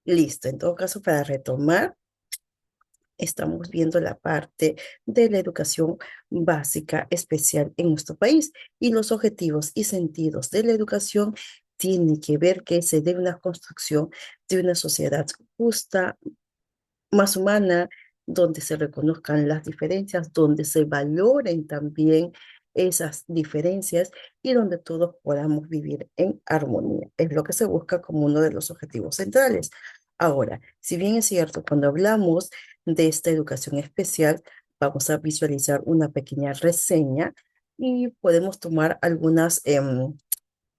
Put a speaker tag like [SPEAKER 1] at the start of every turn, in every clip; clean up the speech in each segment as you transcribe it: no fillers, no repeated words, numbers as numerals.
[SPEAKER 1] Listo, en todo caso, para retomar, estamos viendo la parte de la educación básica especial en nuestro país y los objetivos y sentidos de la educación tienen que ver que se dé una construcción de una sociedad justa, más humana, donde se reconozcan las diferencias, donde se valoren también esas diferencias y donde todos podamos vivir en armonía. Es lo que se busca como uno de los objetivos centrales. Ahora, si bien es cierto, cuando hablamos de esta educación especial, vamos a visualizar una pequeña reseña y podemos tomar algunas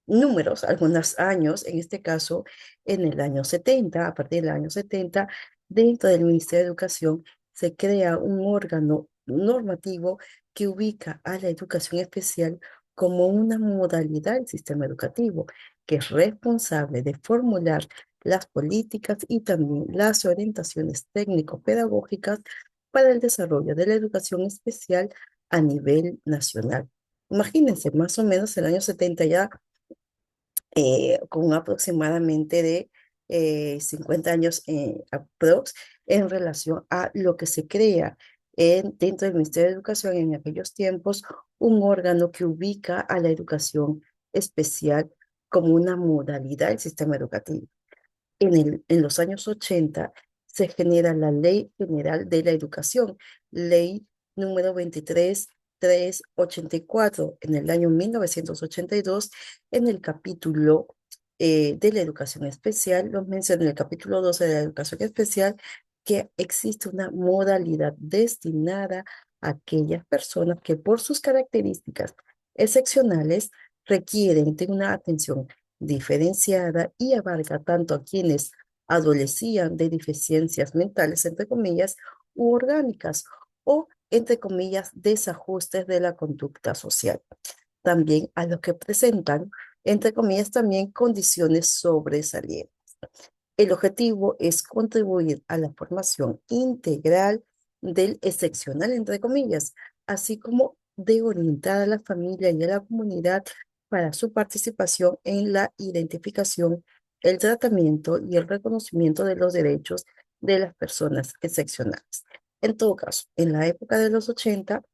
[SPEAKER 1] números, algunos años, en este caso en el año 70, a partir del año 70, dentro del Ministerio de Educación se crea un órgano normativo que ubica a la educación especial como una modalidad del sistema educativo, que es responsable de formular las políticas y también las orientaciones técnico-pedagógicas para el desarrollo de la educación especial a nivel nacional. Imagínense, más o menos el año 70 ya con aproximadamente de 50 años aprox en relación a lo que se crea dentro del Ministerio de Educación en aquellos tiempos, un órgano que ubica a la educación especial como una modalidad del sistema educativo. En los años 80 se genera la Ley General de la Educación, ley número 23384 en el año 1982, en el capítulo de la educación especial, lo menciona en el capítulo 12 de la educación especial, que existe una modalidad destinada a aquellas personas que por sus características excepcionales requieren de una atención diferenciada y abarca tanto a quienes adolecían de deficiencias mentales, entre comillas, u orgánicas, o, entre comillas, desajustes de la conducta social. También a los que presentan, entre comillas, también condiciones sobresalientes. El objetivo es contribuir a la formación integral del excepcional, entre comillas, así como de orientar a la familia y a la comunidad para su participación en la identificación, el tratamiento y el reconocimiento de los derechos de las personas excepcionales. En todo caso, en la época de los 80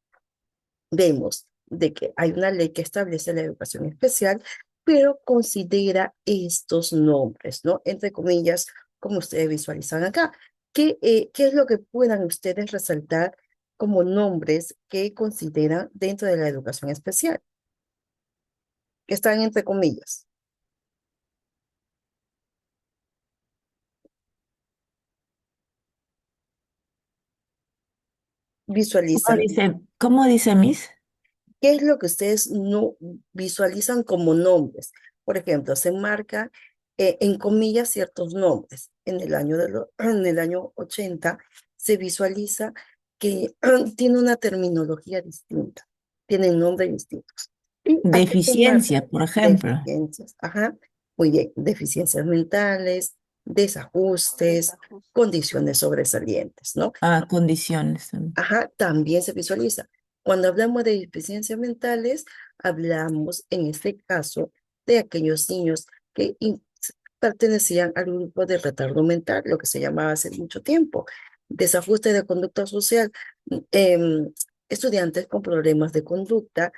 [SPEAKER 1] vemos de que hay una ley que establece la educación especial, pero considera estos nombres, ¿no? Entre comillas, como ustedes visualizan acá. ¿Qué es lo que puedan ustedes resaltar como nombres que consideran dentro de la educación especial? Que están entre comillas. Visualizan.
[SPEAKER 2] Cómo dice Miss?
[SPEAKER 1] ¿Qué es lo que ustedes no visualizan como nombres? Por ejemplo, se marca en comillas ciertos nombres. En el año 80 se visualiza que tiene una terminología distinta, tienen nombres distintos. ¿Y a qué se marca?
[SPEAKER 2] Deficiencia, por ejemplo.
[SPEAKER 1] Deficiencias, ajá, muy bien, deficiencias mentales, desajustes, condiciones sobresalientes, ¿no?
[SPEAKER 2] Ah, condiciones también.
[SPEAKER 1] Ajá, también se visualiza. Cuando hablamos de deficiencias mentales, hablamos en este caso de aquellos niños que pertenecían al grupo de retardo mental, lo que se llamaba hace mucho tiempo, desajuste de conducta social, em, estudiantes con problemas de conducta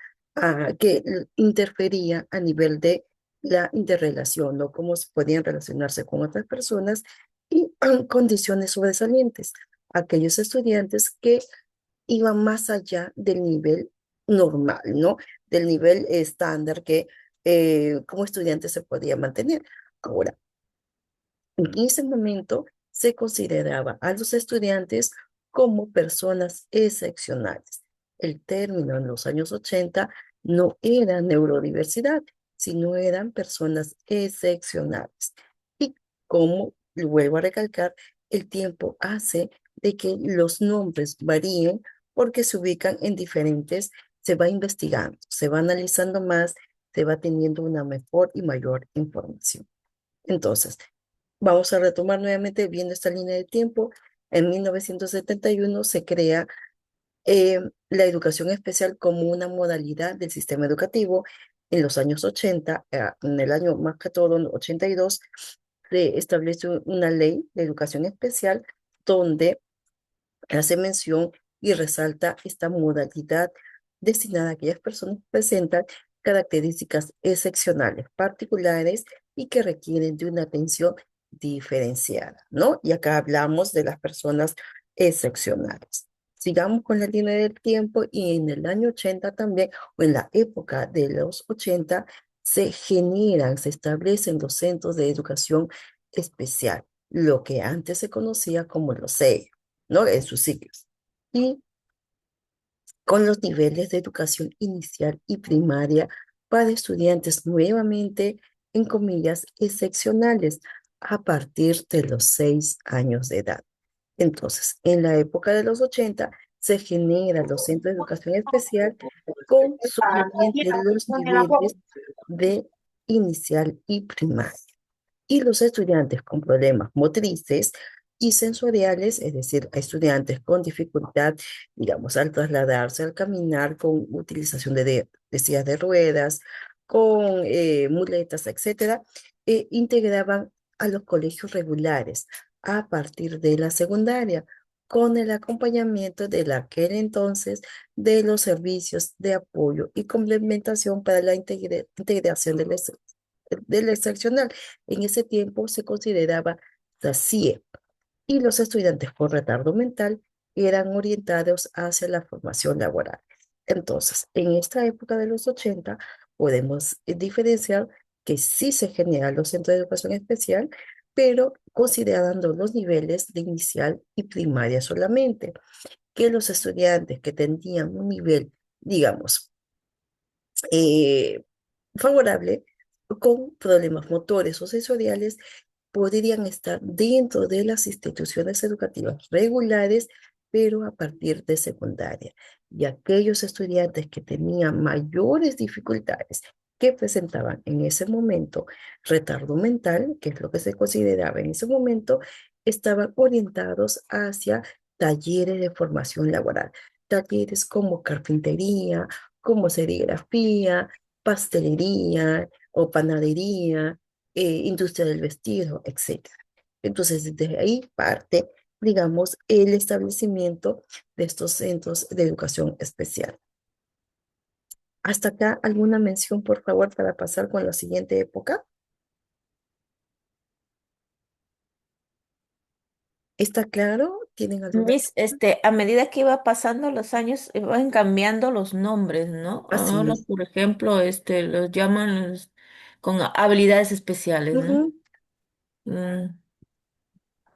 [SPEAKER 1] que interferían a nivel de la interrelación, ¿no? Cómo se podían relacionarse con otras personas y condiciones sobresalientes aquellos estudiantes que iban más allá del nivel normal, ¿no? Del nivel estándar que como estudiante se podía mantener. Ahora, en ese momento se consideraba a los estudiantes como personas excepcionales. El término en los años 80 no era neurodiversidad, sino eran personas excepcionales. Y como vuelvo a recalcar, el tiempo hace de que los nombres varíen porque se ubican en diferentes, se va investigando, se va analizando más, se va teniendo una mejor y mayor información. Entonces, vamos a retomar nuevamente viendo esta línea de tiempo. En 1971 se crea la educación especial como una modalidad del sistema educativo. En los años 80, en el año más que todo, en 82, se establece una ley de educación especial donde hace mención y resalta esta modalidad destinada a aquellas personas que presentan características excepcionales, particulares y que requieren de una atención diferenciada, ¿no? Y acá hablamos de las personas excepcionales. Sigamos con la línea del tiempo y en el año 80 también, o en la época de los 80 se establecen los centros de educación especial, lo que antes se conocía como los CEI, ¿no? En sus siglos. Y con los niveles de educación inicial y primaria para estudiantes nuevamente, en comillas, excepcionales, a partir de los 6 años de edad. Entonces, en la época de los 80 se generan los centros de educación especial con solamente los niveles de inicial y primaria y los estudiantes con problemas motrices y sensoriales, es decir, a estudiantes con dificultad, digamos, al trasladarse, al caminar, con utilización de sillas de ruedas, con muletas, etcétera, integraban a los colegios regulares a partir de la secundaria, con el acompañamiento de aquel entonces de los servicios de apoyo y complementación para la integración del excepcional. En ese tiempo se consideraba la CIE y los estudiantes con retardo mental eran orientados hacia la formación laboral. Entonces, en esta época de los 80 podemos diferenciar que sí se generan los centros de educación especial, pero considerando los niveles de inicial y primaria solamente, que los estudiantes que tenían un nivel, digamos, eh, favorable, con problemas motores o sensoriales, podrían estar dentro de las instituciones educativas regulares, pero a partir de secundaria. Y aquellos estudiantes que tenían mayores dificultades, que presentaban en ese momento retardo mental, que es lo que se consideraba en ese momento, estaban orientados hacia talleres de formación laboral, talleres como carpintería, como serigrafía, pastelería o panadería, industria del vestido, etcétera. Entonces, desde ahí parte, digamos, el establecimiento de estos centros de educación especial. Hasta acá, ¿alguna mención, por favor, para pasar con la siguiente época? ¿Está claro? ¿Tienen alguna?
[SPEAKER 2] A medida que iba pasando los años, iban cambiando los nombres, ¿no?
[SPEAKER 1] Así
[SPEAKER 2] Ahora,
[SPEAKER 1] es.
[SPEAKER 2] por ejemplo, los llaman con habilidades especiales, ¿no?
[SPEAKER 1] Ujú.
[SPEAKER 2] Mm,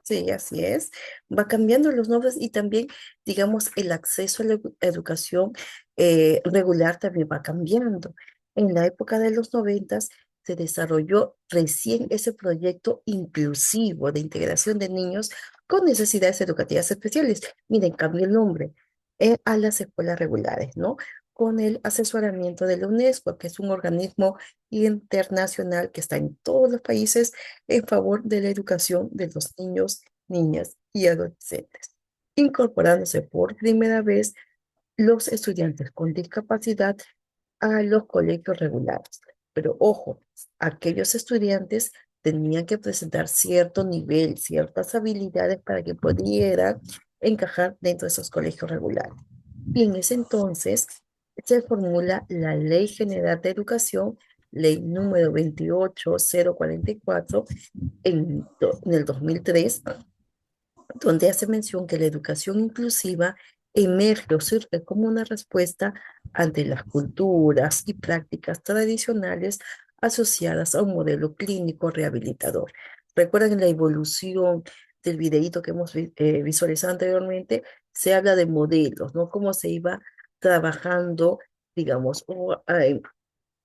[SPEAKER 1] Sí, así es. Va cambiando los nombres y también, digamos, el acceso a la educación regular también va cambiando. En la época de los 90 se desarrolló recién ese proyecto inclusivo de integración de niños con necesidades educativas especiales. Miren, cambió el nombre a las escuelas regulares, ¿no? Con el asesoramiento de la UNESCO, que es un organismo internacional que está en todos los países en favor de la educación de los niños, niñas y adolescentes, incorporándose por primera vez los estudiantes con discapacidad a los colegios regulares. Pero ojo, aquellos estudiantes tenían que presentar cierto nivel, ciertas habilidades para que pudieran encajar dentro de esos colegios regulares. Y en ese entonces se formula la Ley General de Educación, ley número 28044, en el 2003, donde hace mención que la educación inclusiva emerge o surge como una respuesta ante las culturas y prácticas tradicionales asociadas a un modelo clínico rehabilitador. Recuerden la evolución del videíto que hemos visualizado anteriormente, se habla de modelos, ¿no? Cómo se iba trabajando, digamos, o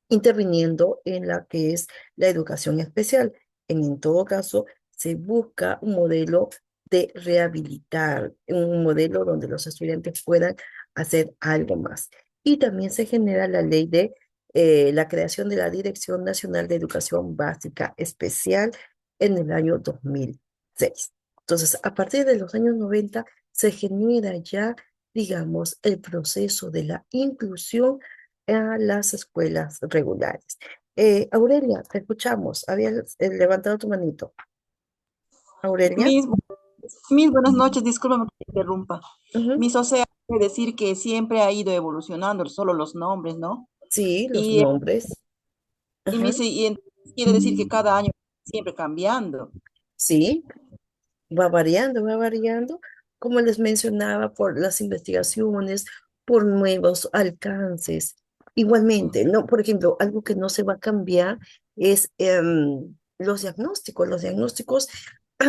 [SPEAKER 1] interviniendo en la que es la educación especial. En todo caso, se busca un modelo de rehabilitar, un modelo donde los estudiantes puedan hacer algo más. Y también se genera la ley de la creación de la Dirección Nacional de Educación Básica Especial en el año 2006. Entonces, a partir de los años 90 se genera ya, digamos, el proceso de la inclusión a las escuelas regulares. Aurelia, te escuchamos. Habías levantado tu manito. Aurelia.
[SPEAKER 3] Mis, mis buenas noches, discúlpame que te interrumpa.
[SPEAKER 1] Ujú.
[SPEAKER 3] Mis, o sea, quiere decir que siempre ha ido evolucionando, solo los nombres, ¿no?
[SPEAKER 1] Sí, los
[SPEAKER 3] Y,
[SPEAKER 1] nombres.
[SPEAKER 3] y me
[SPEAKER 1] Ajá.
[SPEAKER 3] dice, y quiere decir que cada año siempre cambiando.
[SPEAKER 1] Sí, va variando, como les mencionaba, por las investigaciones, por nuevos alcances. Igualmente, no, por ejemplo, algo que no se va a cambiar es los diagnósticos. Los diagnósticos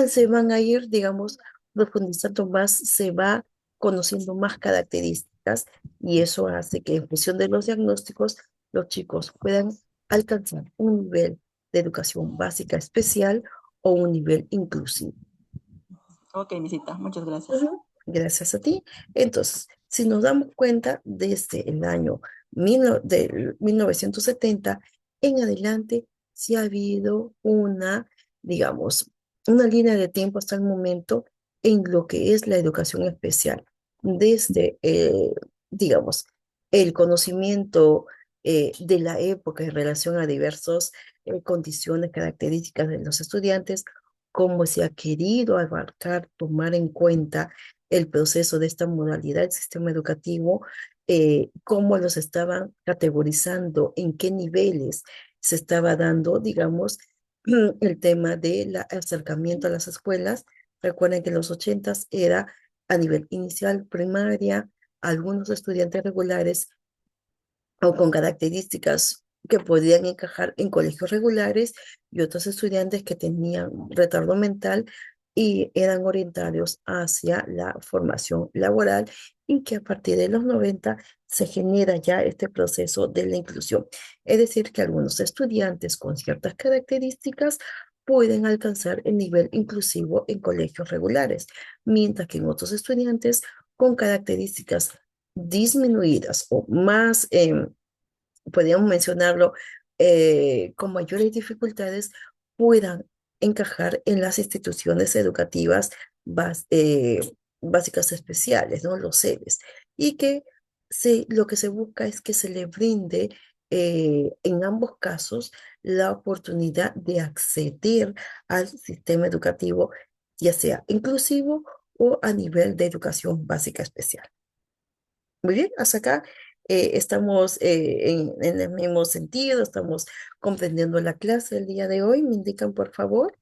[SPEAKER 1] se van a ir, digamos, profundizando más, se va conociendo más características y eso hace que en función de los diagnósticos los chicos puedan alcanzar un nivel de educación básica especial o un nivel inclusivo.
[SPEAKER 3] Ok, misita, muchas gracias.
[SPEAKER 1] Ujú. Gracias a ti. Entonces, si nos damos cuenta, desde el año del 1970 en adelante, sí ha habido una, digamos, una línea de tiempo hasta el momento en lo que es la educación especial. Desde, digamos, el conocimiento de la época en relación a diversas condiciones, características de los estudiantes, cómo se ha querido abarcar, tomar en cuenta el proceso de esta modalidad del sistema educativo, cómo los estaban categorizando, en qué niveles se estaba dando, digamos, el tema del acercamiento a las escuelas. Recuerden que en los ochentas era a nivel inicial, primaria, algunos estudiantes regulares o con características que podían encajar en colegios regulares y otros estudiantes que tenían retardo mental y eran orientarios hacia la formación laboral y que a partir de los 90 se genera ya este proceso de la inclusión. Es decir, que algunos estudiantes con ciertas características pueden alcanzar el nivel inclusivo en colegios regulares, mientras que en otros estudiantes con características disminuidas o más podríamos mencionarlo, con mayores dificultades puedan encajar en las instituciones educativas bas- eh, básicas especiales, ¿no? Los SEBES, y que lo que se busca es que se le brinde en ambos casos la oportunidad de acceder al sistema educativo, ya sea inclusivo o a nivel de educación básica especial. Muy bien, hasta acá estamos en el mismo sentido, estamos comprendiendo la clase del día de hoy. ¿Me indican, por favor?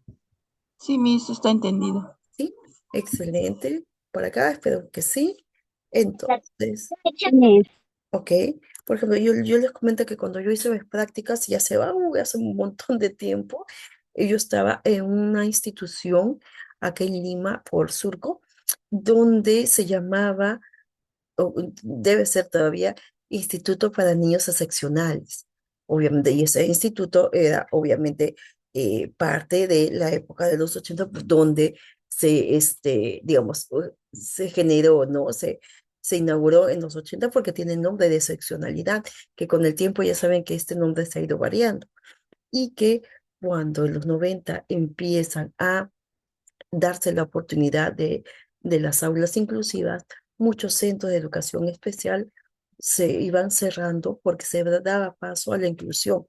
[SPEAKER 3] Sí, mis, está entendido.
[SPEAKER 1] Sí, excelente. Por acá, espero que sí. Entonces, ok. Por ejemplo, yo les comento que cuando yo hice mis prácticas, ya se va, hace un montón de tiempo, yo estaba en una institución acá en Lima, por Surco, donde se llamaba o debe ser todavía Instituto para Niños Excepcionales, obviamente, y ese instituto era obviamente parte de la época de los 80, pues, donde digamos, se generó, ¿no? Se inauguró en los 80 porque tiene el nombre de excepcionalidad, que con el tiempo ya saben que este nombre se ha ido variando y que cuando en los 90 empiezan a darse la oportunidad de las aulas inclusivas, muchos centros de educación especial se iban cerrando porque se daba paso a la inclusión.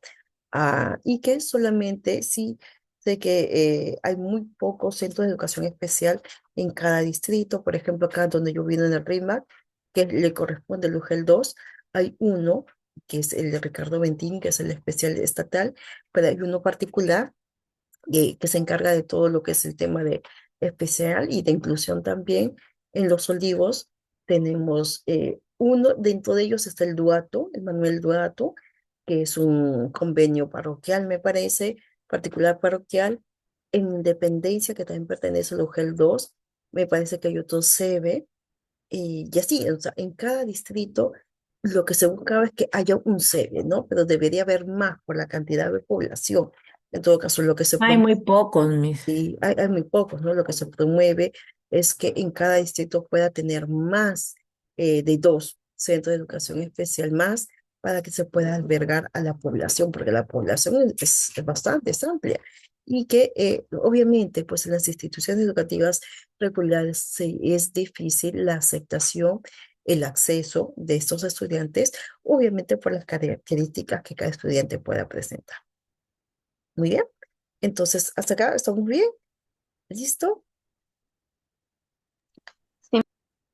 [SPEAKER 1] Y que solamente sí sé que hay muy pocos centros de educación especial en cada distrito. Por ejemplo, acá donde yo vivo en el RIMAC, que le corresponde el UGEL 2, hay uno que es el de Ricardo Bentín, que es el especial estatal, pero hay uno particular que se encarga de todo lo que es el tema de especial y de inclusión también. En Los Olivos tenemos uno, dentro de ellos está el Duato, el Manuel Duato, que es un convenio parroquial, me parece, particular parroquial. En Independencia, que también pertenece al UGEL 2, me parece que hay otro SEBE, y así, o sea, en cada distrito lo que se buscaba es que haya un SEBE, ¿no? Pero debería haber más por la cantidad de población. En todo caso, lo que se
[SPEAKER 2] Hay
[SPEAKER 1] promueve,
[SPEAKER 2] muy pocos, mis.
[SPEAKER 1] y hay muy pocos, ¿no? Lo que se promueve es que en cada distrito pueda tener más de dos centros de educación especial más para que se pueda albergar a la población, porque la población es bastante, es amplia. Y que obviamente, pues en las instituciones educativas regulares es difícil la aceptación, el acceso de estos estudiantes, obviamente por las características que cada estudiante pueda presentar. Muy bien. Entonces, hasta acá estamos bien. ¿Listo?
[SPEAKER 3] Sí,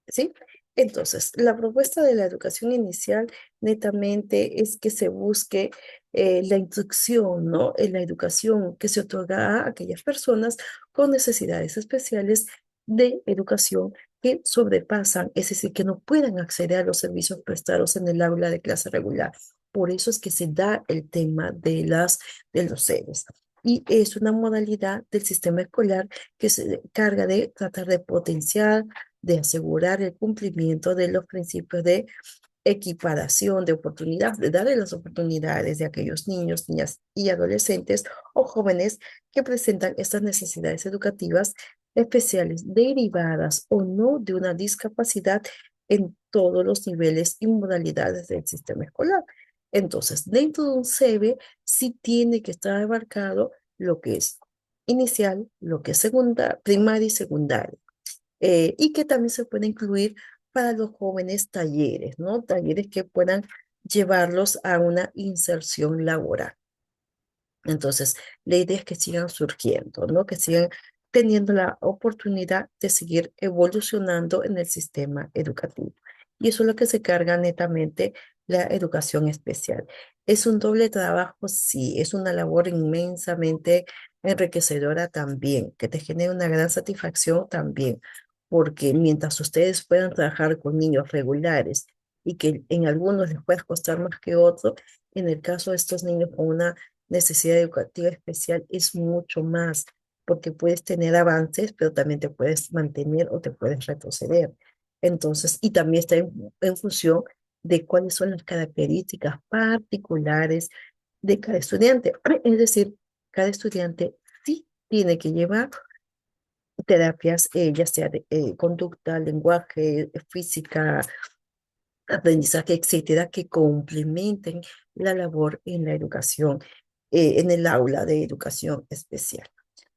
[SPEAKER 1] ¿Sí? Entonces, la propuesta de la educación inicial netamente es que se busque la instrucción, ¿no? En la educación que se otorga a aquellas personas con necesidades especiales de educación que sobrepasan, es decir, que no puedan acceder a los servicios prestados en el aula de clase regular. Por eso es que se da el tema de los seres. Y es una modalidad del sistema escolar que se encarga de tratar de potenciar, de asegurar el cumplimiento de los principios de equiparación de oportunidades, de darle las oportunidades de aquellos niños, niñas y adolescentes o jóvenes que presentan estas necesidades educativas especiales derivadas o no de una discapacidad en todos los niveles y modalidades del sistema escolar. Entonces, dentro de un CEBE sí tiene que estar abarcado lo que es inicial, lo que es segunda, primaria y secundaria, y que también se puede incluir para los jóvenes talleres, ¿no? Talleres que puedan llevarlos a una inserción laboral. Entonces, la idea es que sigan surgiendo, ¿no? Que sigan teniendo la oportunidad de seguir evolucionando en el sistema educativo. Y eso es lo que se carga netamente la educación especial. ¿Es un doble trabajo? Sí, es una labor inmensamente enriquecedora también, que te genera una gran satisfacción también, porque mientras ustedes puedan trabajar con niños regulares y que en algunos les pueda costar más que otros, en el caso de estos niños con una necesidad educativa especial es mucho más, porque puedes tener avances, pero también te puedes mantener o te puedes retroceder. Entonces, y también está en función de cuáles son las características particulares de cada estudiante. Es decir, cada estudiante sí tiene que llevar terapias, ya sea de conducta, lenguaje, física, aprendizaje, etcétera, que complementen la labor en la educación, en el aula de educación especial.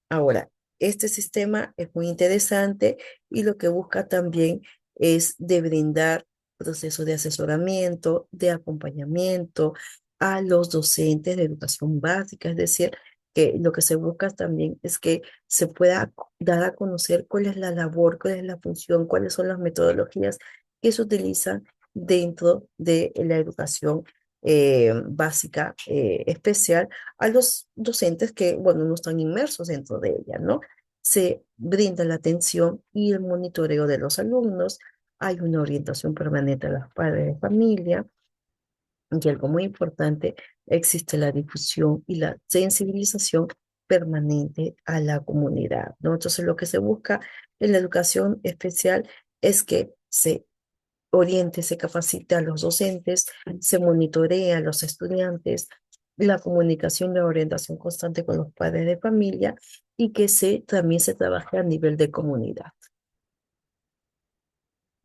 [SPEAKER 1] Ahora, este sistema es muy interesante y lo que busca también es de brindar procesos de asesoramiento, de acompañamiento a los docentes de educación básica, es decir, que lo que se busca también es que se pueda dar a conocer cuál es la labor, cuál es la función, cuáles son las metodologías que se utilizan dentro de la educación básica especial a los docentes que, bueno, no están inmersos dentro de ella, ¿no? Se brinda la atención y el monitoreo de los alumnos, hay una orientación permanente a los padres de familia, y algo muy importante, existe la difusión y la sensibilización permanente a la comunidad, ¿no? Entonces, lo que se busca en la educación especial es que se oriente, se capacita a los docentes, se monitorea a los estudiantes, la comunicación y la orientación constante con los padres de familia y que también se trabaje a nivel de comunidad.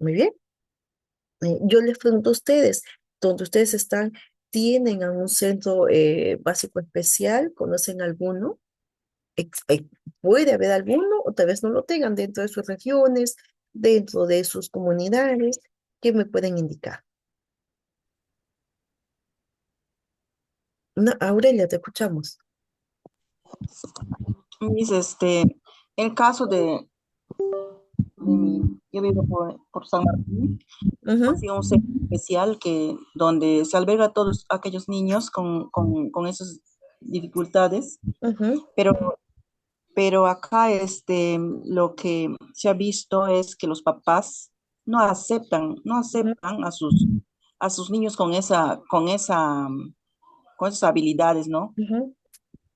[SPEAKER 1] Muy bien. Yo les pregunto a ustedes, ¿dónde ustedes están? ¿Tienen algún centro básico especial? ¿Conocen alguno? ¿Puede haber alguno o tal vez no lo tengan dentro de sus regiones, dentro de sus comunidades? ¿Qué me pueden indicar? No, Aurelia, te escuchamos.
[SPEAKER 3] mis, el caso yo vivo por San Martín, ha
[SPEAKER 1] Ujú,
[SPEAKER 3] sido un centro especial donde se alberga a todos aquellos niños con esas dificultades,
[SPEAKER 1] ujú,
[SPEAKER 3] pero, pero acá lo que se ha visto es que los papás no
[SPEAKER 1] ujú,
[SPEAKER 3] aceptan a sus niños con esas habilidades, ¿no?
[SPEAKER 1] ujú,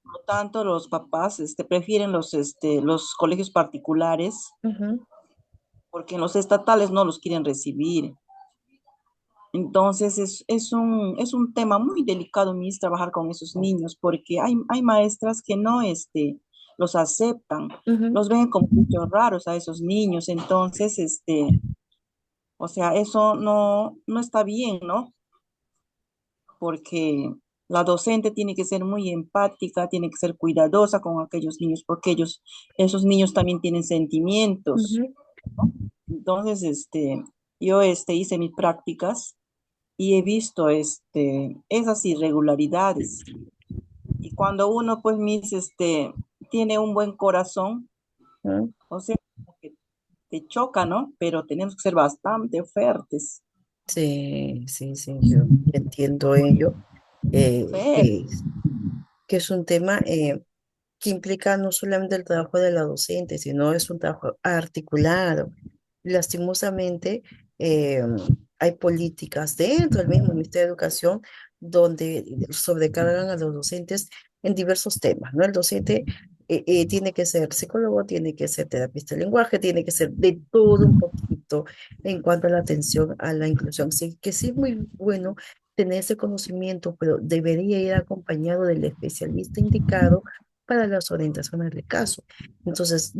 [SPEAKER 3] Por lo tanto, los papás prefieren los colegios particulares
[SPEAKER 1] ujú,
[SPEAKER 3] porque en los estatales no los quieren recibir. Entonces, es un tema muy delicado, Miss, trabajar con esos niños, porque hay maestras que no los aceptan,
[SPEAKER 1] ujú,
[SPEAKER 3] los ven como muchos raros a esos niños. Entonces, o sea, eso no está bien, ¿no? Porque la docente tiene que ser muy empática, tiene que ser cuidadosa con aquellos niños, porque esos niños también tienen sentimientos.
[SPEAKER 1] ujú,
[SPEAKER 3] Entonces, yo hice mis prácticas y he visto esas irregularidades. Y cuando uno, pues, tiene un buen corazón,
[SPEAKER 1] Ujú.
[SPEAKER 3] O sea, como que te choca, ¿no? Pero tenemos que ser bastante fuertes.
[SPEAKER 1] Sí, sí, sí, yo entiendo ello,
[SPEAKER 3] Fuertes.
[SPEAKER 1] que es un tema que implica no solamente el trabajo de la docente, sino es un trabajo articulado. Lastimosamente, eh, hay políticas dentro del mismo Ministerio de Educación donde sobrecargan a los docentes en diversos temas, ¿no? El docente tiene que ser psicólogo, tiene que ser terapista de lenguaje, tiene que ser de todo un poquito en cuanto a la atención a la inclusión. Sí, que sí es muy bueno tener ese conocimiento, pero debería ir acompañado del especialista indicado para las orientaciones del caso. Entonces,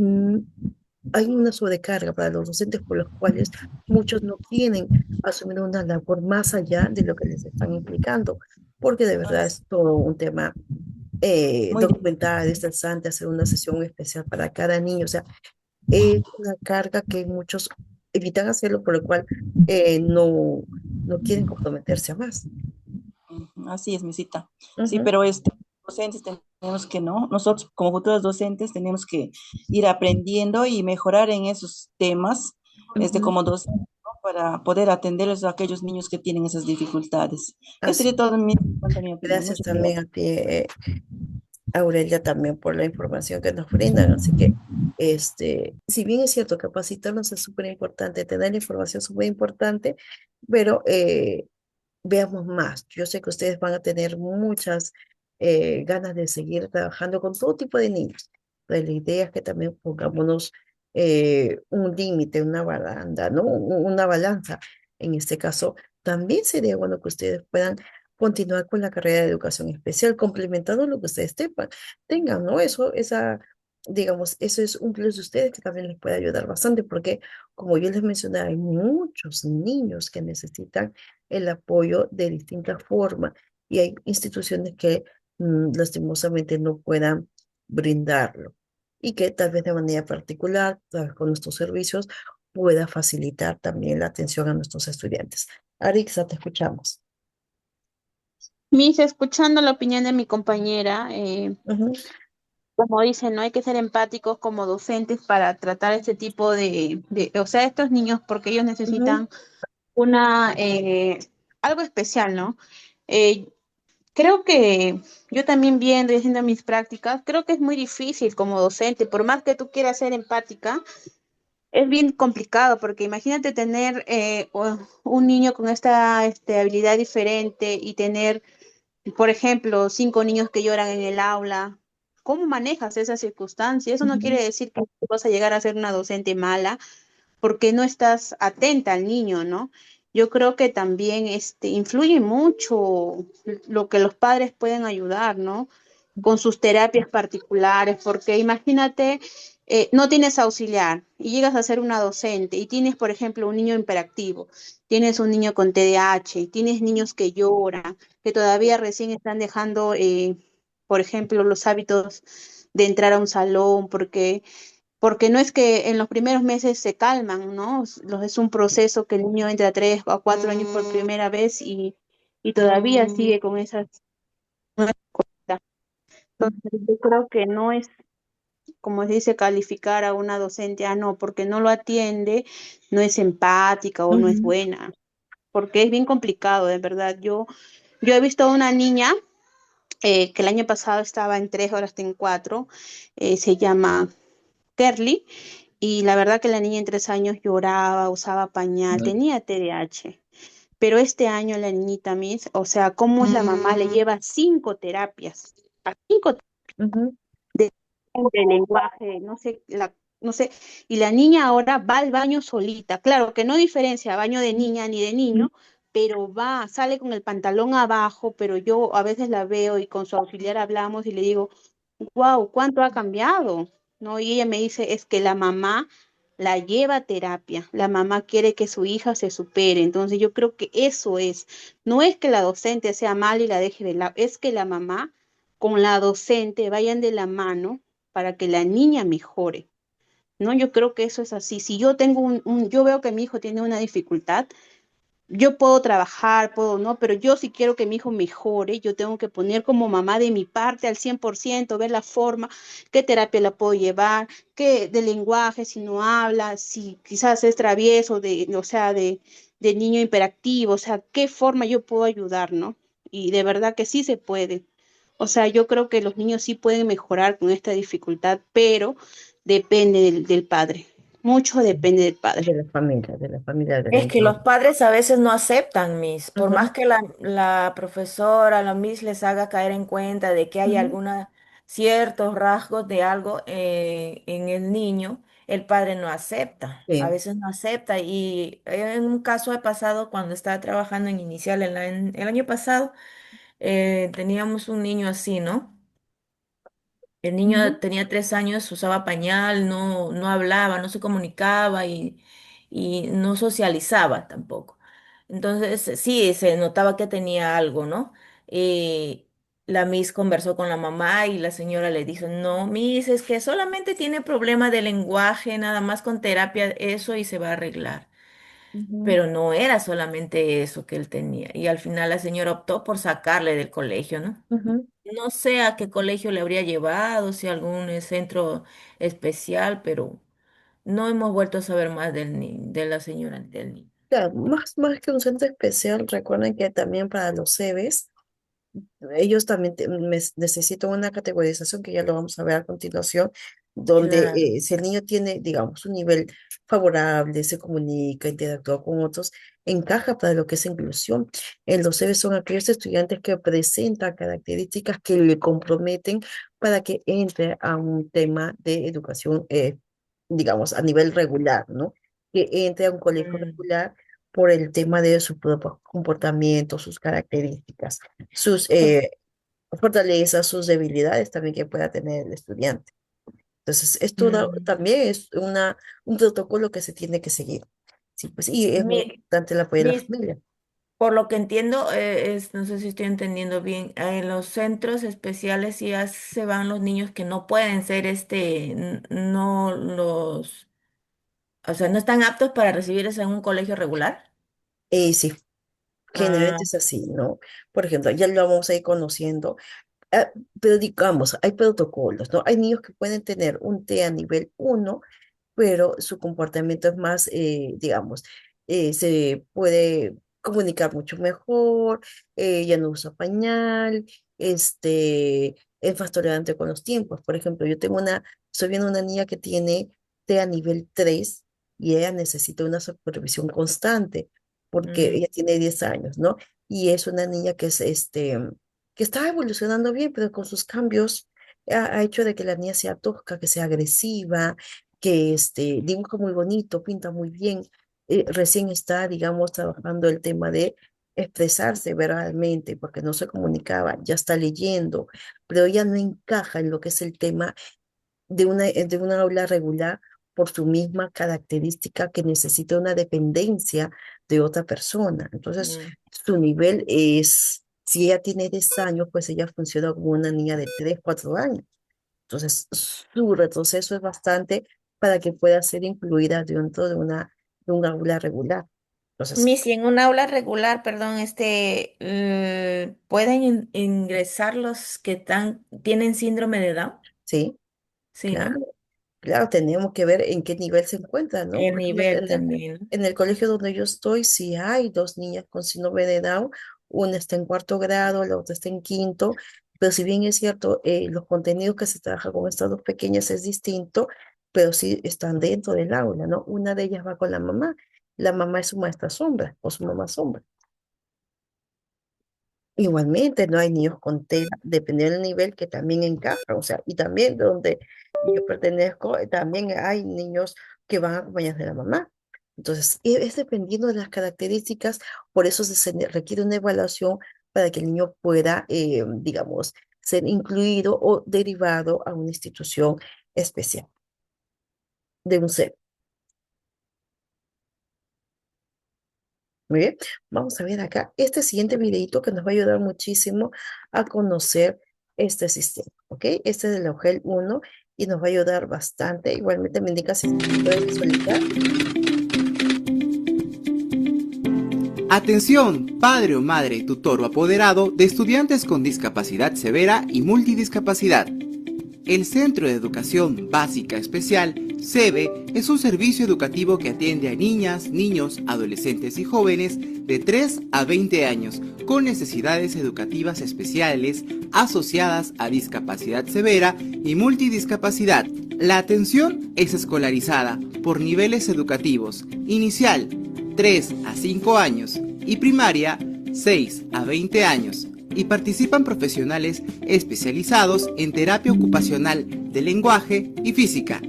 [SPEAKER 1] hay una sobrecarga para los docentes por los cuales muchos no quieren asumir una labor más allá de lo que les están implicando, porque de verdad
[SPEAKER 3] Así,
[SPEAKER 1] es todo un tema
[SPEAKER 3] muy bien.
[SPEAKER 1] documental, estresante, hacer una sesión especial para cada niño. O sea, es una carga que muchos evitan hacerlo, por lo cual no quieren comprometerse a más.
[SPEAKER 3] Ujú, así es, mi cita. Sí,
[SPEAKER 1] Ujú,
[SPEAKER 3] pero docentes tenemos que, ¿no? Nosotros como futuros docentes tenemos que ir aprendiendo y mejorar en esos temas,
[SPEAKER 1] ujú.
[SPEAKER 3] como docentes, ¿no? Para poder atenderles a aquellos niños que tienen esas dificultades. Esa
[SPEAKER 1] Así.
[SPEAKER 3] sería toda mi opinión.
[SPEAKER 1] Gracias
[SPEAKER 3] Muchas
[SPEAKER 1] también a
[SPEAKER 3] gracias.
[SPEAKER 1] ti, Aurelia, también por la información que nos brindan. Así que, si bien es cierto, capacitarnos es súper importante, tener la información es súper importante, pero veamos más. Yo sé que ustedes van a tener muchas ganas de seguir trabajando con todo tipo de niños. Pero la idea es que también pongámonos un límite, una baranda, ¿no? Una balanza. En este caso, también sería bueno que ustedes puedan continuar con la carrera de educación especial, complementando lo que ustedes tengan, ¿no? Digamos, eso es un plus de ustedes que también les puede ayudar bastante, porque como yo les mencioné, hay muchos niños que necesitan el apoyo de distintas formas y hay instituciones que lastimosamente no puedan brindarlo y que tal vez de manera particular, tal vez con nuestros servicios, pueda facilitar también la atención a nuestros estudiantes. Arixa, te escuchamos.
[SPEAKER 4] Mis, escuchando la opinión de mi compañera,
[SPEAKER 1] Ujú,
[SPEAKER 4] como dicen, no hay que ser empáticos como docentes para tratar este tipo o sea, estos niños, porque ellos
[SPEAKER 1] ujú,
[SPEAKER 4] necesitan una, algo especial, ¿no? Eh, Creo que yo también viendo y haciendo mis prácticas, creo que es muy difícil como docente, por más que tú quieras ser empática, es bien complicado, porque imagínate tener un niño con esta habilidad diferente y tener, por ejemplo, 5 niños que lloran en el aula. ¿Cómo manejas esa circunstancia? Eso no
[SPEAKER 1] ujú,
[SPEAKER 4] quiere decir que tú vas a llegar a ser una docente mala, porque no estás atenta al niño, ¿no? Yo creo que también influye mucho lo que los padres pueden ayudar, ¿no? Con sus terapias particulares, porque imagínate, no tienes auxiliar y llegas a ser una docente y tienes, por ejemplo, un niño hiperactivo, tienes un niño con TDAH, y tienes niños que lloran, que todavía recién están dejando, por ejemplo, los hábitos de entrar a un salón, porque no es que en los primeros meses se calman, ¿no? Es un proceso que el niño entra a 3 o 4 años por primera vez y todavía sigue con esas. Entonces, yo creo que no es, como se dice, calificar a una docente, no, porque no lo atiende, no es empática o no es
[SPEAKER 1] ujú,
[SPEAKER 4] buena, porque es bien complicado, de verdad. Yo he visto a una niña que el año pasado estaba en 3, ahora está en 4, se llama Kerly, y la verdad que la niña en 3 años lloraba, usaba pañal, tenía TDAH. Pero este año la niñita Miss, o sea, cómo es la mamá, le lleva 5 terapias, a 5
[SPEAKER 1] ujú,
[SPEAKER 4] de lenguaje, no sé, y la niña ahora va al baño solita. Claro que no diferencia baño de niña ni de niño, pero va, sale con el pantalón abajo, pero yo a veces la veo y con su auxiliar hablamos y le digo, wow, ¿cuánto ha cambiado? ¿No? Y ella me dice, es que la mamá la lleva a terapia, la mamá quiere que su hija se supere. Entonces yo creo que eso es, no es que la docente sea mala y la deje de lado, es que la mamá con la docente vayan de la mano para que la niña mejore, ¿no? Yo creo que eso es así. Si yo tengo yo veo que mi hijo tiene una dificultad, yo puedo trabajar, puedo no, pero yo si quiero que mi hijo mejore, yo tengo que poner como mamá de mi parte al 100%, ver la forma, qué terapia la puedo llevar, qué de lenguaje, si no habla, si quizás es travieso, o sea, de niño hiperactivo, o sea, qué forma yo puedo ayudar, ¿no? Y de verdad que sí se puede. O sea, yo creo que los niños sí pueden mejorar con esta dificultad, pero depende del padre. Mucho depende del padre.
[SPEAKER 1] De la familia, del
[SPEAKER 2] Es que los
[SPEAKER 1] entorno.
[SPEAKER 2] padres a veces no aceptan, Miss, por más
[SPEAKER 1] Ujú,
[SPEAKER 2] que la profesora, la Miss les haga caer en cuenta de que hay
[SPEAKER 1] ujú.
[SPEAKER 2] algunos ciertos rasgos de algo en el niño, el padre no acepta, a
[SPEAKER 1] Sí.
[SPEAKER 2] veces no acepta. Y en un caso he pasado cuando estaba trabajando en Inicial el año pasado, teníamos un niño así, ¿no? El
[SPEAKER 1] Ujú.
[SPEAKER 2] niño tenía 3 años, usaba pañal, no hablaba, no se comunicaba y no socializaba tampoco. Entonces, sí, se notaba que tenía algo, ¿no? Eh, la Miss conversó con la mamá y la señora le dijo, no, Miss, es que solamente tiene problema de lenguaje, nada más con terapia eso y se va a arreglar.
[SPEAKER 1] Ujú,
[SPEAKER 2] Pero no era solamente eso que él tenía. Y al final la señora optó por sacarle del colegio, ¿no?
[SPEAKER 1] ujú.
[SPEAKER 2] No sé a qué colegio le habría llevado, si a algún centro especial, pero no hemos vuelto a saber más de la señora ni del niño.
[SPEAKER 1] Claro, más que un centro especial, recuerden que también para los CEBES, ellos también necesitan una categorización que ya lo vamos a ver a continuación, donde
[SPEAKER 2] Claro.
[SPEAKER 1] si el niño tiene, digamos, un nivel favorable, se comunica, interactúa con otros, encaja para lo que es inclusión. En los CEBES son aquellos estudiantes que presentan características que le comprometen para que entre a un tema de educación, digamos, a nivel regular, ¿no? Que entre a un colegio
[SPEAKER 2] Mm,
[SPEAKER 1] regular por el tema de su propio comportamiento, sus características, sus
[SPEAKER 2] o-
[SPEAKER 1] fortalezas, sus debilidades también que pueda tener el estudiante. Entonces, esto
[SPEAKER 2] mm.
[SPEAKER 1] también es un protocolo que se tiene que seguir. Sí, pues, y es muy
[SPEAKER 2] Mi-
[SPEAKER 1] importante el apoyo de la
[SPEAKER 2] mis-
[SPEAKER 1] familia.
[SPEAKER 2] por lo que entiendo, no sé si estoy entendiendo bien, en los centros especiales ya se van los niños que no pueden ser no los, o sea, no están aptos para recibirse en un colegio regular.
[SPEAKER 1] Sí,
[SPEAKER 2] Ah,
[SPEAKER 1] generalmente es así, ¿no? Por ejemplo, ya lo vamos a ir conociendo. Ah, pero digamos, hay protocolos, ¿no? Hay niños que pueden tener un TEA nivel 1, pero su comportamiento es más, digamos, se puede comunicar mucho mejor, ya no usa pañal, es más tolerante con los tiempos. Por ejemplo, estoy viendo una niña que tiene TEA nivel 3 y ella necesita una supervisión constante porque
[SPEAKER 2] mm,
[SPEAKER 1] ella tiene 10 años, ¿no? Y es una niña que está evolucionando bien, pero con sus cambios ha hecho de que la niña sea tosca, que sea agresiva, que dibuja muy bonito, pinta muy bien. Recién está, digamos, trabajando el tema de expresarse verbalmente, porque no se comunicaba, ya está leyendo, pero ella no encaja en lo que es el tema de una aula regular por su misma característica que necesita una dependencia de otra persona. Entonces,
[SPEAKER 2] mm.
[SPEAKER 1] su nivel es, si ella tiene 10 años, pues ella funciona como una niña de 3 4 años. Entonces, su retroceso es bastante para que pueda ser incluida dentro de un aula regular. Entonces,
[SPEAKER 2] Si en un aula regular, perdón, ¿pueden ingresar los que tienen síndrome de Down?
[SPEAKER 1] sí,
[SPEAKER 2] Sí,
[SPEAKER 1] claro.
[SPEAKER 2] ¿no?
[SPEAKER 1] Claro, tenemos que ver en qué nivel se encuentran, ¿no?
[SPEAKER 2] El
[SPEAKER 1] Por ejemplo,
[SPEAKER 2] nivel también, ¿no?
[SPEAKER 1] en el colegio donde yo estoy, sí hay dos niñas con síndrome de Down, una está en cuarto grado, la otra está en quinto, pero si bien es cierto, los contenidos que se trabaja con estas dos pequeñas es distinto, pero sí están dentro del aula, ¿no? Una de ellas va con la mamá es su maestra sombra o su mamá sombra. Igualmente, no hay niños con TEA, dependiendo del nivel que también encajan, o sea, y también donde yo pertenezco, también hay niños que van acompañados de la mamá. Entonces, es dependiendo de las características, por eso requiere una evaluación para que el niño pueda, digamos, ser incluido o derivado a una institución especial de un ser. Muy bien, vamos a ver acá este siguiente videito que nos va a ayudar muchísimo a conocer este sistema, ¿ok? Este es el OGEL 1 y nos va a ayudar bastante. Igualmente me indica si puedes visualizar.
[SPEAKER 5] Atención, padre o madre, tutor o apoderado de estudiantes con discapacidad severa y multidiscapacidad. El Centro de Educación Básica Especial, CEBE, es un servicio educativo que atiende a niñas, niños, adolescentes y jóvenes de 3 a 20 años con necesidades educativas especiales asociadas a discapacidad severa y multidiscapacidad. La atención es escolarizada por niveles educativos: inicial, 3 a 5 años, y primaria, 6 a 20 años. Y participan profesionales especializados en terapia ocupacional de lenguaje y física,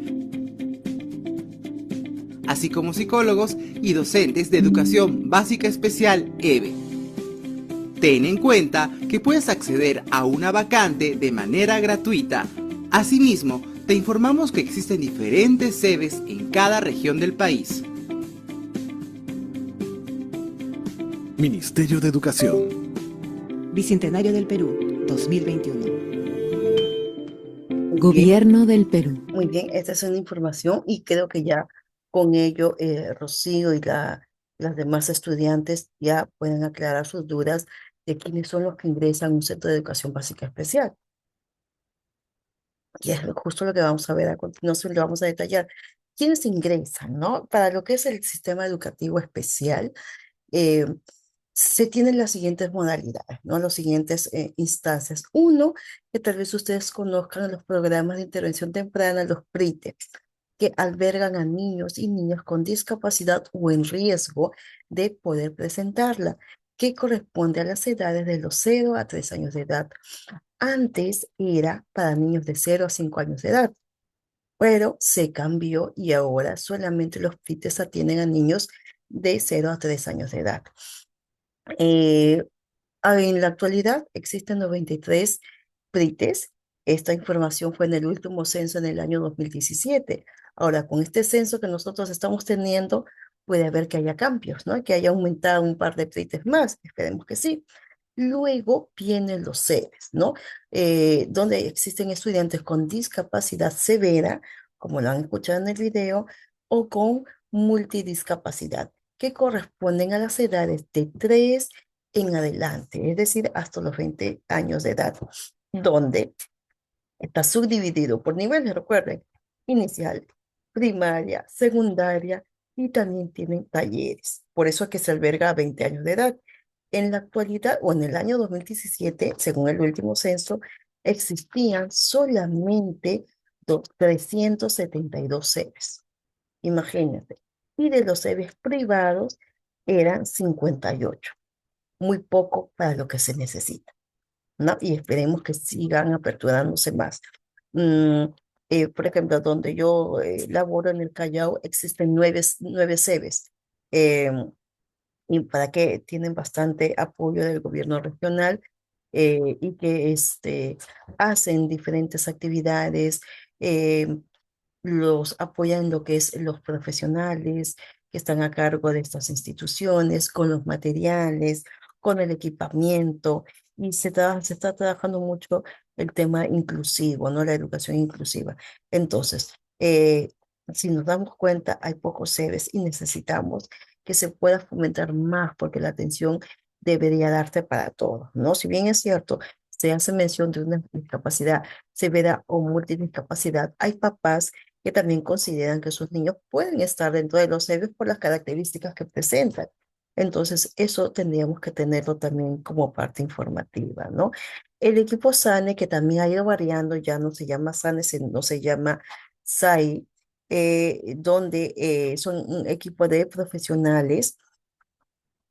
[SPEAKER 5] así como psicólogos y docentes de educación básica especial EBE. Ten en cuenta que puedes acceder a una vacante de manera gratuita. Asimismo, te informamos que existen diferentes CEBES en cada región del país.
[SPEAKER 6] Ministerio de Educación.
[SPEAKER 7] Bicentenario del Perú, 2021.
[SPEAKER 1] Muy bien,
[SPEAKER 8] Gobierno del Perú.
[SPEAKER 1] muy bien, esta es una información y creo que ya con ello Rocío y las demás estudiantes ya pueden aclarar sus dudas de quiénes son los que ingresan a un centro de educación básica especial. Y es justo lo que vamos a ver a continuación, lo vamos a detallar. ¿Quiénes ingresan, no? Para lo que es el sistema educativo especial, eh, se tienen las siguientes modalidades, ¿no? Las siguientes instancias. Uno, que tal vez ustedes conozcan los programas de intervención temprana, los PRITE, que albergan a niños y niñas con discapacidad o en riesgo de poder presentarla, que corresponde a las edades de los 0 a 3 años de edad. Antes era para niños de 0 a 5 años de edad, pero se cambió y ahora solamente los PRITES atienden a niños de 0 a 3 años de edad. Eh, en la actualidad existen 93 PRITES. Esta información fue en el último censo en el año 2017. Ahora, con este censo que nosotros estamos teniendo, puede haber que haya cambios, ¿no? Que haya aumentado un par de PRITES más. Esperemos que sí. Luego vienen los CEBES, ¿no? Donde existen estudiantes con discapacidad severa, como lo han escuchado en el video, o con multidiscapacidad, que corresponden a las edades de 3 en adelante, es decir, hasta los 20 años de edad, donde está subdividido por niveles, recuerden, inicial, primaria, secundaria, y también tienen talleres. Por eso es que se alberga a 20 años de edad. En la actualidad, o en el año 2017, según el último censo, existían solamente 372 sedes. Imagínate. Y de los sedes privados eran 58. Muy poco para lo que se necesita, ¿no? Y esperemos que sigan aperturándose más. Mm, por ejemplo, donde yo laboro en el Callao, existen nueve sedes. Y para que tienen bastante apoyo del gobierno regional, y que hacen diferentes actividades, eh, los apoyan lo que es los profesionales que están a cargo de estas instituciones, con los materiales, con el equipamiento, y se está trabajando mucho el tema inclusivo, ¿no? La educación inclusiva. Entonces, si nos damos cuenta, hay pocos sedes y necesitamos que se pueda fomentar más porque la atención debería darse para todos, ¿no? Si bien es cierto, se hace mención de una discapacidad severa o multidiscapacidad, hay papás que también consideran que sus niños pueden estar dentro de los CEBES por las características que presentan. Entonces, eso tendríamos que tenerlo también como parte informativa, ¿no? El equipo SANE, que también ha ido variando, ya no se llama SANE, no se llama SAI, donde son un equipo de profesionales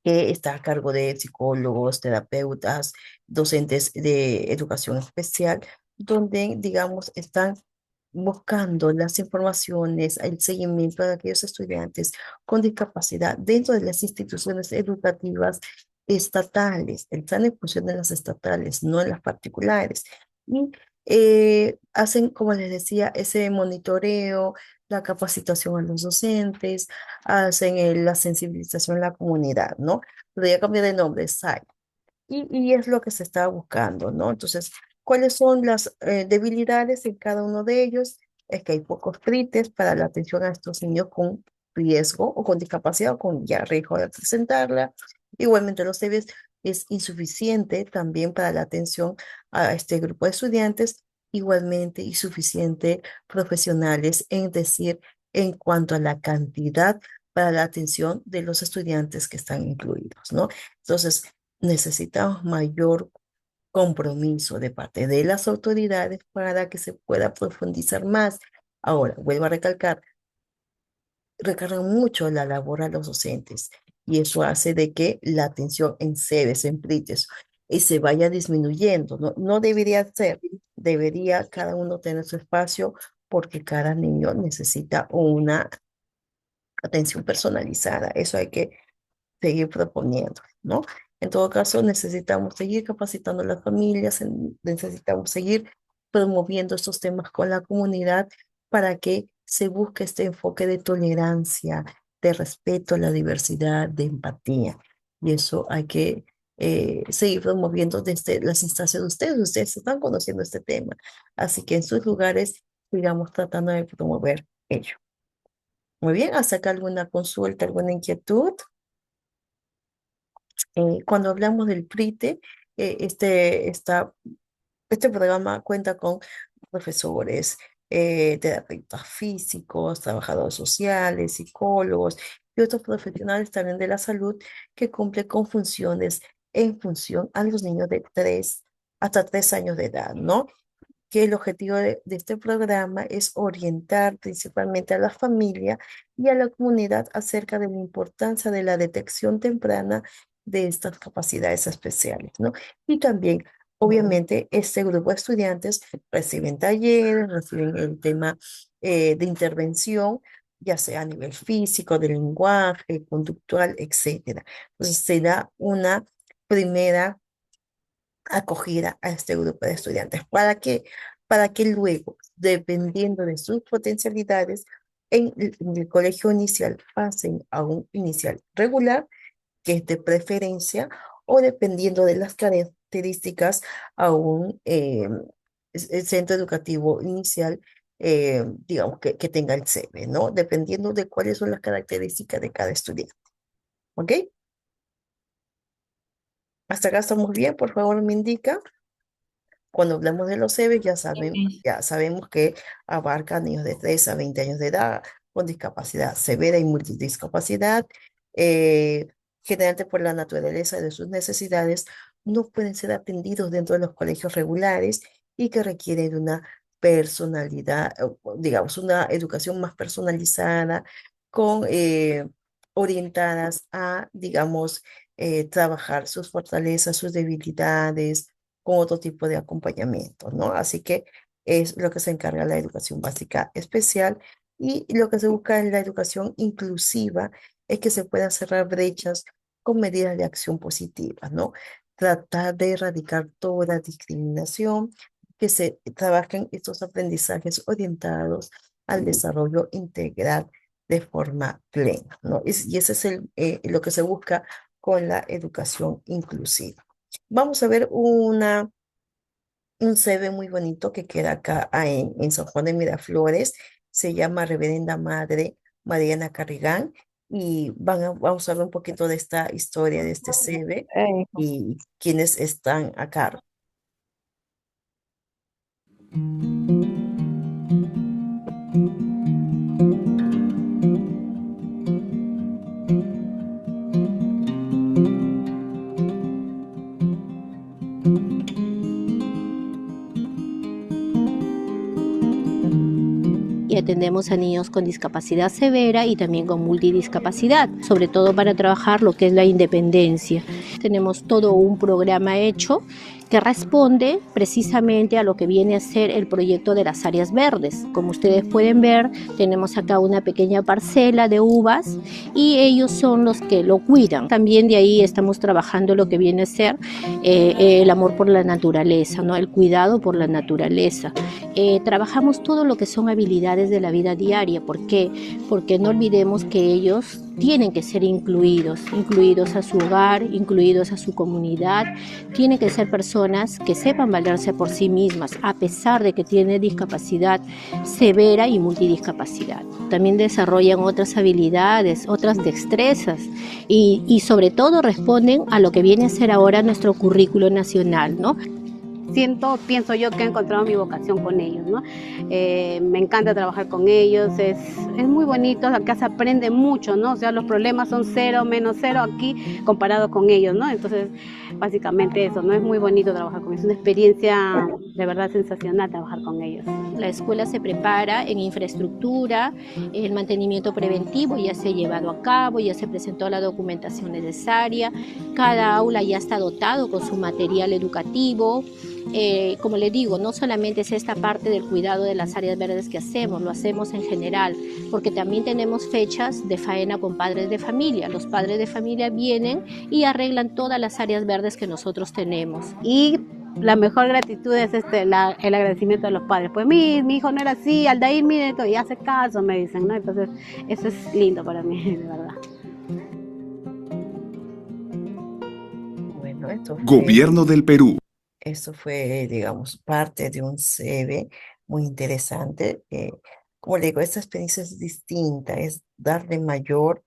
[SPEAKER 1] que está a cargo de psicólogos, terapeutas, docentes de educación especial, donde, digamos, están buscando las informaciones, el seguimiento de aquellos estudiantes con discapacidad dentro de las instituciones educativas estatales. El SANE funciona en las estatales, no en las particulares. Y hacen, como les decía, ese monitoreo, la capacitación a los docentes, hacen la sensibilización a la comunidad, ¿no? Pero ya cambió de nombre, SAI. Y es lo que se está buscando, ¿no? Entonces, ¿cuáles son las debilidades en cada uno de ellos? Es que hay pocos CRITES para la atención a estos niños con riesgo o con discapacidad o con ya riesgo de presentarla. Igualmente, los CEBES es insuficiente también para la atención a este grupo de estudiantes, igualmente insuficiente profesionales, es decir, en cuanto a la cantidad para la atención de los estudiantes que están incluidos, ¿no? Entonces, necesitamos mayor compromiso de parte de las autoridades para que se pueda profundizar más. Ahora, vuelvo a recalcar, recargan mucho la labor a los docentes y eso hace de que la atención en sedes, en PRITES, se vaya disminuyendo. No, no debería ser, debería cada uno tener su espacio porque cada niño necesita una atención personalizada. Eso hay que seguir proponiendo, ¿no? En todo caso, necesitamos seguir capacitando a las familias, necesitamos seguir promoviendo estos temas con la comunidad para que se busque este enfoque de tolerancia, de respeto a la diversidad, de empatía. Y eso hay que seguir promoviendo desde las instancias de ustedes. Ustedes están conociendo este tema. Así que en sus lugares sigamos tratando de promover ello. Muy bien, ¿hasta acá alguna consulta, alguna inquietud? Cuando hablamos del PRITE, este programa cuenta con profesores, terapeutas físicos, trabajadores sociales, psicólogos y otros profesionales también de la salud que cumplen con funciones en función a los niños de 3 hasta 3 años de edad, ¿no? Que el objetivo de este programa es orientar principalmente a la familia y a la comunidad acerca de la importancia de la detección temprana de estas capacidades especiales, ¿no? Y también, obviamente, este grupo de estudiantes reciben talleres, reciben el tema de intervención, ya sea a nivel físico, de lenguaje, conductual, etcétera. Entonces, se da una primera acogida a este grupo de estudiantes. Para que luego, dependiendo de sus potencialidades, en el colegio inicial pasen a un inicial regular, que es de preferencia, o dependiendo de las características, a un centro educativo inicial, digamos, que tenga el CEBE, ¿no? Dependiendo de cuáles son las características de cada estudiante. ¿Ok? Hasta acá estamos bien, por favor me indica. Cuando hablamos de los CEBES, ya sabemos que abarca niños de 3 a 20 años de edad con discapacidad severa y multidiscapacidad. eh, Generalmente por la naturaleza de sus necesidades, no pueden ser atendidos dentro de los colegios regulares y que requieren de una personalidad, o digamos, una educación más personalizada, con, orientadas a, digamos, trabajar sus fortalezas, sus debilidades con otro tipo de acompañamiento, ¿no? Así que es lo que se encarga la educación básica especial y lo que se busca en la educación inclusiva es que se puedan cerrar brechas con medidas de acción positivas, ¿no? Tratar de erradicar toda discriminación, que se trabajen estos aprendizajes orientados al desarrollo integral de forma plena, ¿no? Y ese es lo que se busca con la educación inclusiva. Vamos a ver un CV muy bonito que queda acá en San Juan de Miraflores. Se llama Reverenda Madre Mariana Carrigán. Y vamos a hablar un poquito de esta historia de este CV y quienes están a cargo.
[SPEAKER 6] Y atendemos a niños con discapacidad severa y también con multidiscapacidad, sobre todo para trabajar lo que es la independencia. Tenemos todo un programa hecho que responde precisamente a lo que viene a ser el proyecto de las áreas verdes. Como ustedes pueden ver, tenemos acá una pequeña parcela de uvas y ellos son los que lo cuidan. También de ahí estamos trabajando lo que viene a ser el amor por la naturaleza, ¿no? El cuidado por la naturaleza. Trabajamos todo lo que son habilidades de la vida diaria. ¿Por qué? Porque no olvidemos que ellos tienen que ser incluidos a su hogar, incluidos a su comunidad. Tienen que ser personas que sepan valerse por sí mismas, a pesar de que tienen discapacidad severa y multidiscapacidad. También desarrollan otras habilidades, otras destrezas y sobre todo responden a lo que viene a ser ahora nuestro currículo nacional, ¿no?
[SPEAKER 8] Pienso yo que he encontrado mi vocación con ellos, ¿no? Me encanta trabajar con ellos, es muy bonito, acá se aprende mucho, ¿no? O sea, los problemas son cero, menos cero aquí comparado con ellos, ¿no? Entonces, básicamente eso, ¿no? Es muy bonito trabajar con ellos, es una experiencia de verdad sensacional trabajar con ellos.
[SPEAKER 6] La escuela se prepara en infraestructura, el mantenimiento preventivo ya se ha llevado a cabo, ya se presentó la documentación necesaria, cada aula ya está dotado con su material educativo. Como les digo, no solamente es esta parte del cuidado de las áreas verdes que hacemos, lo hacemos en general, porque también tenemos fechas de faena con padres de familia. Los padres de familia vienen y arreglan todas las áreas verdes que nosotros tenemos.
[SPEAKER 8] Y la mejor gratitud es el agradecimiento de los padres. Pues mi hijo no era así, Aldair, mire, y hace caso, me dicen, ¿no? Entonces, eso es lindo para mí, de verdad.
[SPEAKER 1] Bueno,
[SPEAKER 9] Gobierno del Perú.
[SPEAKER 1] Esto fue, digamos, parte de un CV muy interesante. Como le digo, esta experiencia es distinta, es darle mayor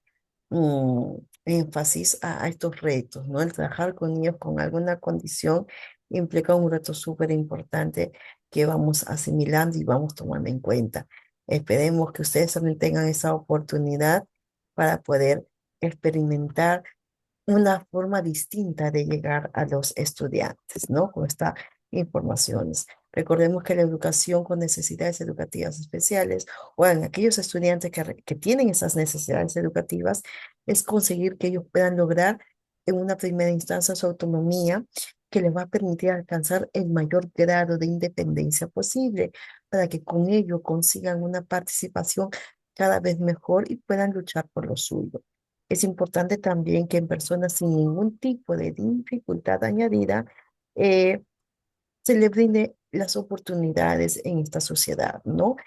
[SPEAKER 1] énfasis a estos retos, ¿no? El trabajar con niños con alguna condición implica un reto súper importante que vamos asimilando y vamos tomando en cuenta. Esperemos que ustedes también tengan esa oportunidad para poder experimentar una forma distinta de llegar a los estudiantes, ¿no? Con estas informaciones. Recordemos que la educación con necesidades educativas especiales o en aquellos estudiantes que tienen esas necesidades educativas es conseguir que ellos puedan lograr en una primera instancia su autonomía que les va a permitir alcanzar el mayor grado de independencia posible para que con ello consigan una participación cada vez mejor y puedan luchar por lo suyo. Es importante también que en personas sin ningún tipo de dificultad añadida eh, se le brinde las oportunidades en esta sociedad, ¿no?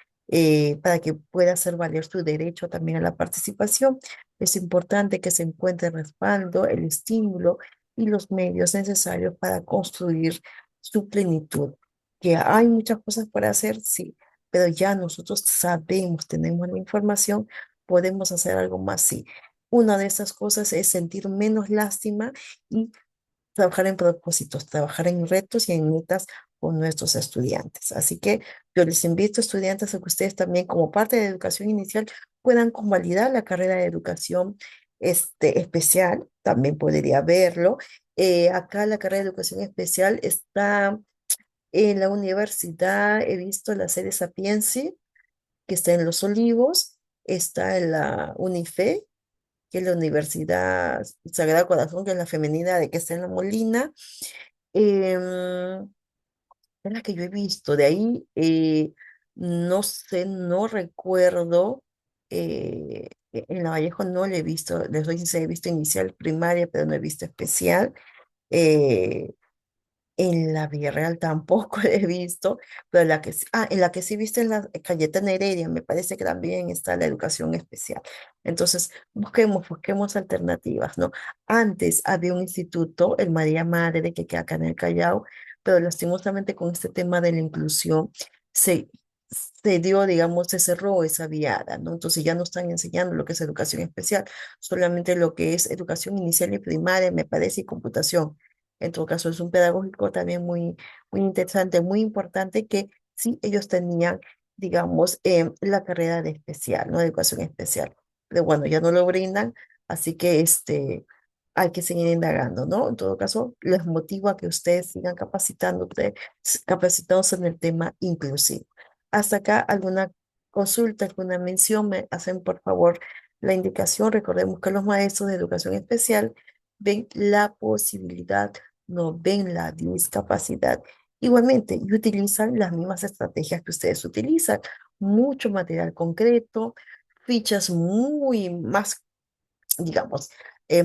[SPEAKER 1] Para que pueda hacer valer su derecho también a la participación. Es importante que se encuentre el respaldo, el estímulo y los medios necesarios para construir su plenitud. Que hay muchas cosas por hacer, sí, pero ya nosotros sabemos, tenemos la información, podemos hacer algo más, sí. Una de esas cosas es sentir menos lástima y trabajar en propósitos, trabajar en retos y en metas con nuestros estudiantes. Así que yo les invito, estudiantes, a que ustedes también, como parte de educación inicial, puedan convalidar la carrera de educación especial, también podría verlo. Acá la carrera de educación especial está en la universidad, he visto la sede Sapiensi, que está en Los Olivos, está en la UNIFE, que es la Universidad Sagrado Corazón, que es la femenina de que está en La Molina. Em, es la que yo he visto. De ahí, no sé, no recuerdo. En La Vallejo no le he visto, les doy sincera, he visto inicial primaria, pero no he visto especial. Eh, en la Villarreal tampoco la he visto, pero en la que sí he visto en la Cayetana Heredia, me parece que también está la educación especial. Entonces, busquemos alternativas, ¿no? Antes había un instituto, el María Madre, que queda acá en el Callao, pero lastimosamente con este tema de la inclusión se, se dio, digamos, se cerró esa viada, ¿no? Entonces ya no están enseñando lo que es educación especial, solamente lo que es educación inicial y primaria, me parece, y computación. En todo caso, es un pedagógico también muy interesante, muy importante que sí ellos tenían, digamos, la carrera de especial, ¿no? De educación especial. Pero bueno, ya no lo brindan, así que hay que seguir indagando, ¿no? En todo caso, les motivo a que ustedes sigan capacitándose en el tema inclusivo. Hasta acá, alguna consulta, alguna mención, me hacen por favor la indicación. Recordemos que los maestros de educación especial ven la posibilidad, no ven la discapacidad. Igualmente, y utilizan las mismas estrategias que ustedes utilizan, mucho material concreto, fichas muy más, digamos,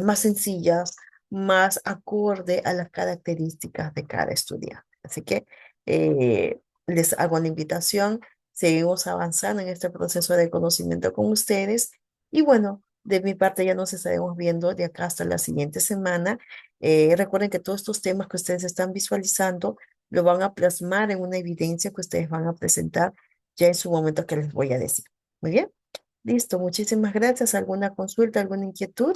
[SPEAKER 1] más sencillas, más acorde a las características de cada estudiante. Así que les hago la invitación, seguimos avanzando en este proceso de conocimiento con ustedes y bueno, De mi parte ya nos estaremos viendo de acá hasta la siguiente semana. Recuerden que todos estos temas que ustedes están visualizando lo van a plasmar en una evidencia que ustedes van a presentar ya en su momento que les voy a decir. Muy bien. Listo, muchísimas gracias. ¿Alguna consulta, alguna inquietud?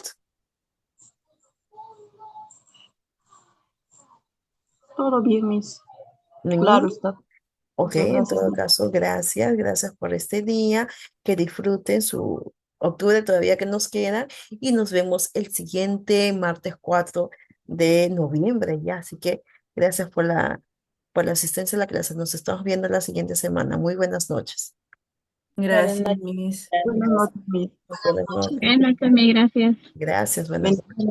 [SPEAKER 3] Todo bien, Miss.
[SPEAKER 1] ¿Ninguna?
[SPEAKER 3] Claro está.
[SPEAKER 1] Ok,
[SPEAKER 3] Muchas
[SPEAKER 1] en
[SPEAKER 3] gracias.
[SPEAKER 1] todo caso, gracias por este día, que disfruten su octubre todavía que nos queda y nos vemos el siguiente martes 4 de noviembre ya, así que gracias por la asistencia a la clase, nos estamos viendo la siguiente semana, muy buenas noches.
[SPEAKER 2] Gracias, Miss.
[SPEAKER 3] Buenas noches, Miss.
[SPEAKER 1] Buenas noches,
[SPEAKER 9] Buenas noches, mi gracias.
[SPEAKER 1] gracias, buenas noches.
[SPEAKER 3] Bendiciones.